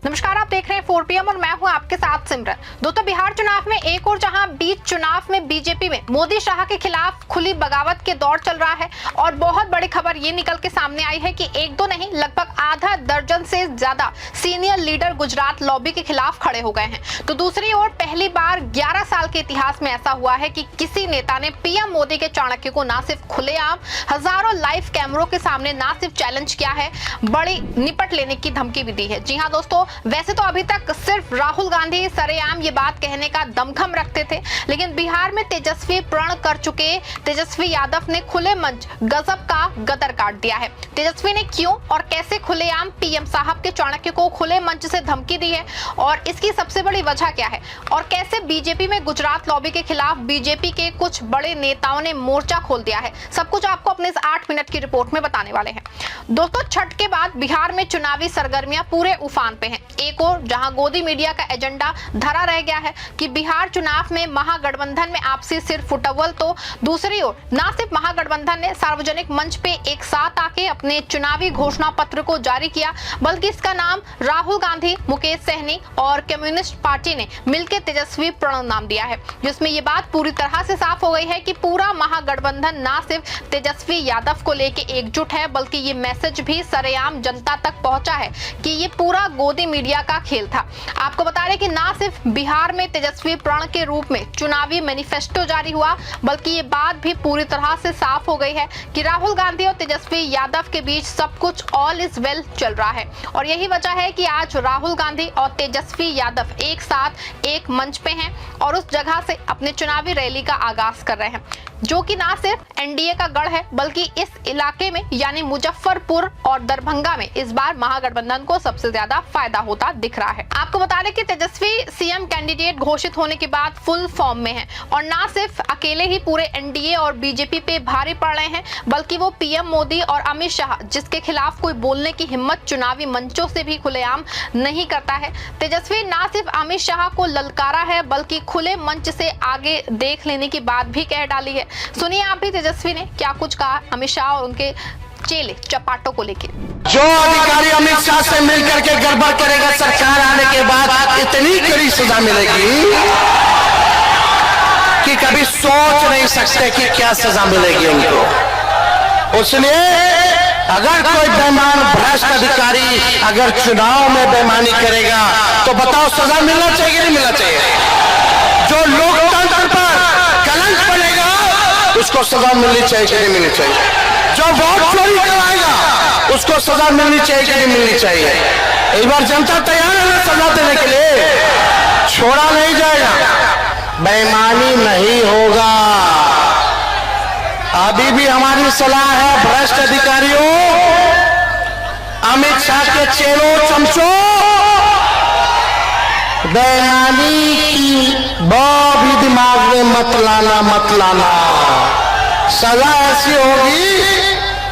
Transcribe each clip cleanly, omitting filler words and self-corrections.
नमस्कार, आप देख रहे हैं 4 PM और मैं हूं आपके साथ सिमरन। दोस्तों, बिहार चुनाव में एक और जहां बीच चुनाव में बीजेपी में मोदी शाह के खिलाफ खुली बगावत के दौर चल रहा है और बहुत बड़ी खबर ये निकल के सामने आई है कि एक दो नहीं लगभग आधा दर्जन से ज्यादा सीनियर लीडर गुजरात लॉबी के खिलाफ खड़े हो गए हैं। तो दूसरी ओर पहली बार 11 साल के इतिहास में ऐसा हुआ है कि किसी नेता ने पीएम मोदी के चाणक्य को ना सिर्फ खुलेआम हजारों लाइव कैमरों के सामने ना सिर्फ चैलेंज किया है, बड़ी निपट लेने की धमकी भी दी है। जी हाँ दोस्तों, वैसे तो अभी तक सिर्फ राहुल गांधी सरेआम ये बात कहने का दमखम रखते थे, लेकिन बिहार में तेजस्वी प्रण कर चुके तेजस्वी यादव ने खुले मंच गजब का गदर काट दिया है। तेजस्वी ने क्यों और कैसे खुलेआम पीएम साहब के चाणक्य को खुले मंच से धमकी दी है और इसकी सबसे बड़ी वजह क्या है, और कैसे बीजेपी में गुजरात लॉबी के खिलाफ बीजेपी के कुछ बड़े नेताओं ने मोर्चा खोल दिया है, सब कुछ आपको अपने इस 8 मिनट की रिपोर्ट में बताने वाले हैं। दोस्तों, छठ के बाद बिहार में चुनावी सरगर्मियां पूरे उफान पे हैं। एक और जहां गोदी मीडिया का एजेंडा धरा रह गया है कि बिहार चुनाव में महागठबंधन में आपसी सिर फुटवल, तो दूसरी ओर ना सिर्फ महागठबंधन ने सार्वजनिक मंच पे एक साथ आके अपने चुनावी घोषणा पत्र को जारी किया, बल्कि इसका नाम राहुल गांधी, मुकेश सहनी और कम्युनिस्ट पार्टी ने मिलकर तेजस्वी प्रण नाम दिया है, जिसमें ये बात पूरी तरह से साफ हो गई है कि पूरा महागठबंधन ना सिर्फ तेजस्वी यादव को लेके एकजुट है, बल्कि ये मैसेज भी सरेआम जनता तक पहुंचा है कि ये पूरा गोदी मीडिया का खेल था। आपको बता रहे कि ना सिर्फ बिहार में तेजस्वी प्रण के रूप में चुनावी मैनिफेस्टो जारी हुआ, बल्कि ये बात भी पूरी तरह से साफ हो गई है कि राहुल गांधी और तेजस्वी यादव के बीच सब कुछ ऑल इज वेल चल रहा है। और यही वजह है कि आज राहुल गांधी और तेजस्वी यादव एक साथ एक मंच पे हैं और उस जगह से अपने चुनावी रैली का आगाज कर रहे हैं, जो कि ना सिर्फ एनडीए का गढ़ है, बल्कि इस इलाके में यानी मुजफ्फरपुर और दरभंगा में इस बार महागठबंधन को सबसे ज्यादा फायदा होता दिख रहा है। आपको बता दें कि तेजस्वी सीएम कैंडिडेट घोषित होने के बाद फुल फॉर्म में है और ना सिर्फ अकेले ही पूरे एनडीए और बीजेपी पे भारी पड़ रहे हैं, बल्कि वो पीएम मोदी और अमित शाह, जिसके खिलाफ कोई बोलने की हिम्मत चुनावी मंचों से भी खुलेआम नहीं करता है। तेजस्वी ना सिर्फ अमित शाह को ललकारा है, बल्कि खुले मंच से आगे देख लेने की बात भी कह डाली है। सुनिए आप भी तेजस्वी ने क्या कुछ कहा अमित शाह और उनके चेले चपाटों को लेकर। जो अधिकारी अमित शाह से मिलकर के गड़बड़ करेगा, सरकार आने के बाद इतनी कड़ी सजा मिलेगी कि कभी सोच नहीं सकते कि क्या सजा मिलेगी उनको। इसलिए अगर कोई बेईमान भ्रष्ट अधिकारी अगर चुनाव में बेईमानी करेगा तो बताओ सजा मिलना चाहिए नहीं मिलना चाहिए? जो लोकतंत्र पर कलंक पड़ेगा उसको सजा मिलनी चाहिए कि नहीं मिलनी चाहिए? जो वोट चोरी करवाएगा उसको सजा मिलनी चाहिए कि नहीं मिलनी चाहिए? एक बार जनता तैयार है सजा देने के लिए, छोड़ा नहीं जाएगा, बेईमानी नहीं होगा। अभी भी हमारी सलाह है भ्रष्ट अधिकारियों, अमित शाह के चेलों चमचों, बेईमानी की भी दिमाग में मत लाना। सजा ऐसी होगी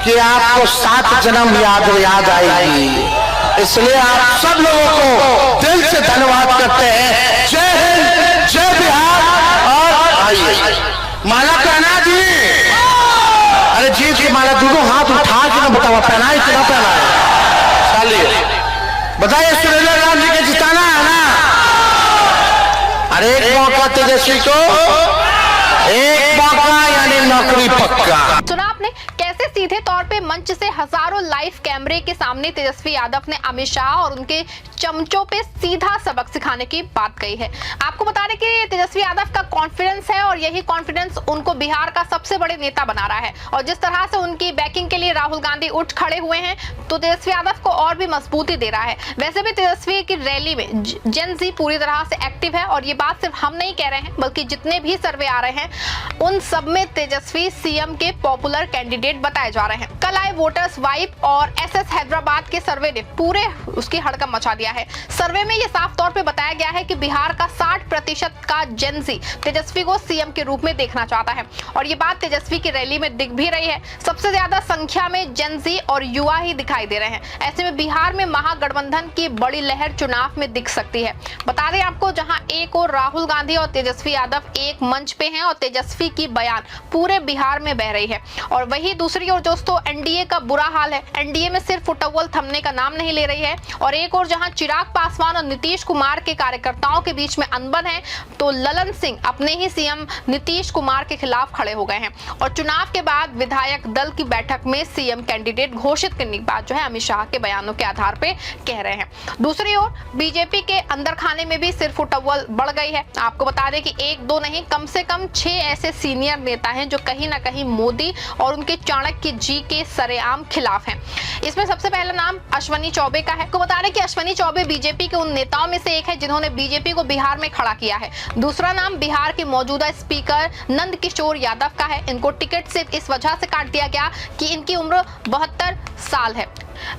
कि आपको 7 जन्म याद आएगी। इसलिए आप सब लोगों को दिल से धन्यवाद करते हैं। जय हिंद, जय बिहार। और आइए माला पहना जी, अरे जी की माला दोनों हाथ उठा के ना बताओ पहनाए कि ना पहनाए? चलिए बताइए, सुरेंद्र राम जी के जिताना है ना? अरे एक मौका तेजस्वी को, एक मौका यानी नौकरी पक्का। सुना आपने कैसे सीधे तौर पे मंच से हजारों लाइव कैमरे के सामने तेजस्वी यादव ने अमित शाह और उनके चमचों पे सीधा सबक सिखाने की बात कही है। आपको बता दें कि तेजस्वी यादव का कॉन्फिडेंस है और यही कॉन्फिडेंस उनको बिहार का सबसे बड़े नेता बना रहा है, और जिस तरह से उनकी बैकिंग के लिए राहुल गांधी उठ खड़े हुए हैं तो तेजस्वी यादव को और भी मजबूती दे रहा है। वैसे भी तेजस्वी की रैली में जेन जी पूरी तरह से एक्टिव है और ये बात सिर्फ हम नहीं कह रहे हैं, बल्कि जितने भी सर्वे आ रहे हैं उन सब में तेजस्वी सीएम के पॉपुलर कैंडिडेट बताए जा रहे हैं। कल आए वोटर्स वाइब और एसएस हैदराबाद के सर्वे ने पूरे उसकी हड़कंप मचा दिया है। सर्वे में यह साफ तौर पे बताया गया है कि बिहार का 60% का जेनजी तेजस्वी को सीएम के रूप में देखना चाहता है, और ये बात तेजस्वी की रैली में दिख भी रही है। सबसे ज्यादा संख्या में जेनजी और युवा ही दिखाई दे रहे हैं। ऐसे में बिहार में महागठबंधन की बड़ी लहर चुनाव में दिख सकती है। बता दें आपको, जहां एक और राहुल गांधी और तेजस्वी यादव एक मंच पे हैं और तेजस्वी की बयान पूरे बिहार में बह रही है, और वही दूसरी ओर दोस्तों एनडीए का बुरा हाल है। एनडीए में सिर्फ फुटअव्वल थमने का नाम नहीं ले रही है। और एक और जहां चिराग पासवान और नीतीश कुमार के कार्यकर्ताओं के बीच में अनबन है, तो ललन सिंह अपने ही सीएम नीतीश कुमार के खिलाफ खड़े हो गए हैं और चुनाव के बाद विधायक दल की बैठक में सीएम कैंडिडेट घोषित करने की बात जो है अमित शाह के बयानों के आधार पे कह रहे हैं। दूसरी ओर बीजेपी के अंदर खाने में भी सिर्फ फुटअव्वल बढ़ गई है। आपको बता दें कि एक दो नहीं, कम से कम 6 ऐसे सीनियर नेता हैं जो कहीं ना कहीं मोदी और उनके चाणक्य जी के सरेआम खिलाफ हैं। इसमें सबसे पहला नाम अश्विनी चौबे का है। आपको बता दें कि अश्विनी चौबे बीजेपी के उन नेताओं में से एक है जिन्होंने बीजेपी को बिहार में खड़ा किया है। दूसरा नाम बिहार के मौजूदा स्पीकर नंद किशोर यादव का है। इनको टिकट सिर्फ इस वजह से काट दिया गया कि इनकी उम्र 72 साल है,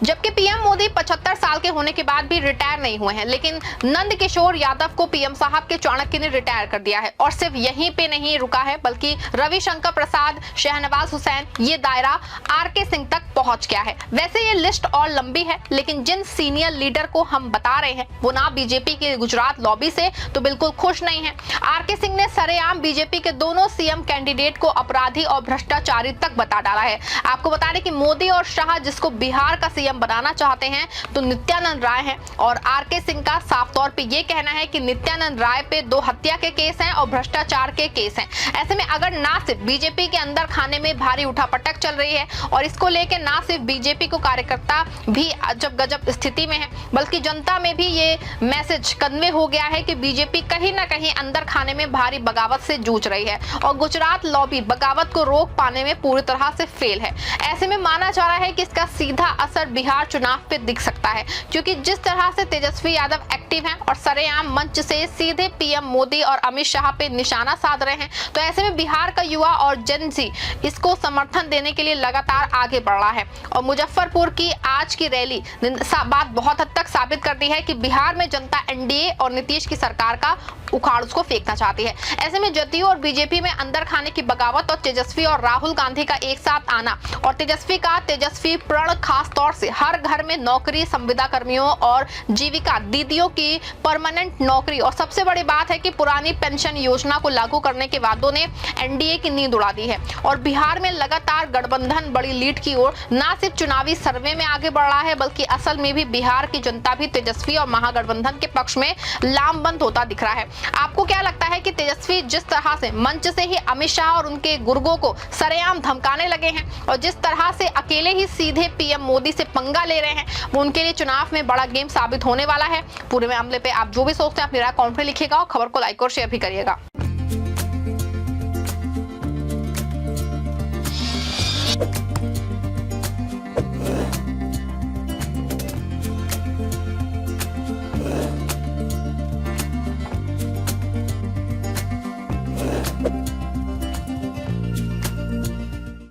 जबकि पीएम मोदी 75 साल के होने के बाद भी रिटायर नहीं हुए हैं। लेकिन नंद किशोर यादव को पीएम साहब के चाणक्य ने रिटायर कर दिया है। और सिर्फ यहीं पे नहीं रुका है, बल्कि रविशंकर प्रसाद, शहनवाज हुसैन, ये दायरा आरके सिंह तक पहुंच गया है। वैसे ये लिस्ट और लंबी है, लेकिन जिन सीनियर लीडर को हम बता रहे हैं वो ना बीजेपी के गुजरात लॉबी से तो बिल्कुल खुश नहीं है। आरके सिंह ने सरेआम बीजेपी के दोनों सीएम कैंडिडेट को अपराधी और भ्रष्टाचारी तक बता डाला है। आपको बता दें कि मोदी और शाह जिसको बिहार का सीएम बनाना चाहते हैं तो नित्यानंद राय हैं, और आरके सिंह का साफ तौर पे ये कहना है कि नित्यानंद राय पे 2 हत्या के केस हैं और भ्रष्टाचार के केस हैं। ऐसे में अगर ना सिर्फ बीजेपी के अंदर खाने में भारी उठापटक चल रही है और इसको लेके ना सिर्फ बीजेपी को कार्यकर्ता भी अजब गजब स्थिति में है, बल्कि जनता में भी ये मैसेज कन्वे हो गया है कि बीजेपी कहीं ना कहीं अंदर खाने में भारी बगावत से जूझ रही है और गुजरात लॉबी बगावत को रोक पाने में पूरी तरह से फेल है। ऐसे में माना जा रहा है कि इसका सीधा असर बिहार चुनाव पे दिख सकता है, क्योंकि जिस तरह से तेजस्वी यादव एक्टिव हैं और सरेआम मंच से सीधे पीएम मोदी और अमित शाह पे निशाना साध रहे हैं, तो ऐसे में बिहार का युवा और जेन ज़ी इसको समर्थन देने के लिए लगातार आगे बढ़ रहा है। और मुजफ्फरपुर की आज की रैली बात बहुत हद तक साबित करती है कि बिहार में जनता एनडीए और नीतीश की सरकार का उखाड़ उसको फेंकना चाहती है। ऐसे में जदयू और बीजेपी में अंदर खाने की बगावत और तेजस्वी और राहुल गांधी का एक साथ आना और तेजस्वी प्रण खास तौर से हर घर में नौकरी, संविदा कर्मियों और जीविका दीदियों की परमानेंट नौकरी, और सबसे बड़ी बात है कि पुरानी पेंशन योजना को लागू करने के वादों ने एनडीए की नींद उड़ा दी है। और बिहार में लगातार गठबंधन बड़ी लीड की ओर न सिर्फ चुनावी सर्वे में आगे बढ़ रहा है, बल्कि असल में भी बिहार की जनता भी तेजस्वी और महागठबंधन के पक्ष में लामबंद होता दिख रहा है। आपको क्या लगता है कि तेजस्वी जिस तरह से मंच से ही अमित शाह और उनके गुर्गों को सरेआम धमकाने लगे हैं और जिस तरह से अकेले ही सीधे पीएम मोदी से पंगा ले रहे हैं, वो उनके लिए चुनाव में बड़ा गेम साबित होने वाला है? पूरे मामले पे आप जो भी सोचते हैं अपनी राय कमेंट में लिखिएगा और खबर को लाइक और शेयर भी करिएगा।